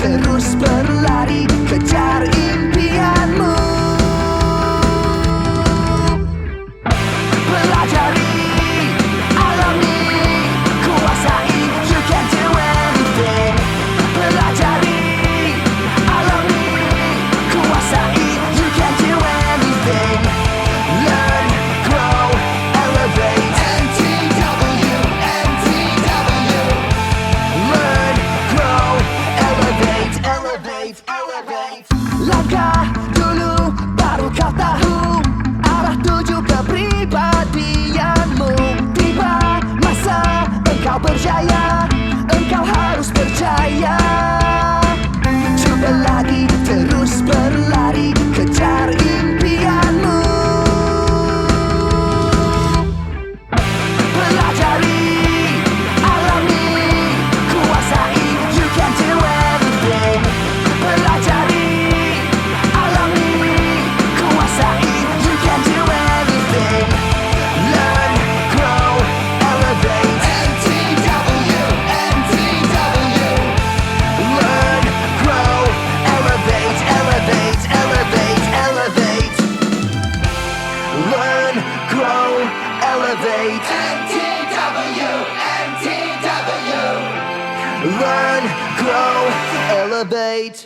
terus berlari, kejar impianmu. Pelajari, alami, kuasai, you can do anything. Pelajari, alami, kuasai, you can do anything. Learn, grow, elevate. NTW, NTW. Learn, grow, elevate, elevate, elevate. Langkah dulu baru kau tahu arah tuju kepribadianmu. Tiba masa engkau berjaya, engkau harus percaya. Cuba lagi, terus berlari, kejar impianmu. Pelajari, alami, kuasai, you can do anything. Pelajari, alami, kuasai, you can do anything. Learn, grow, elevate. NTW, NTW. Learn, grow, elevate, elevate, elevate, elevate. Learn, grow, elevate. NTW, NTW. Learn, grow, elevate.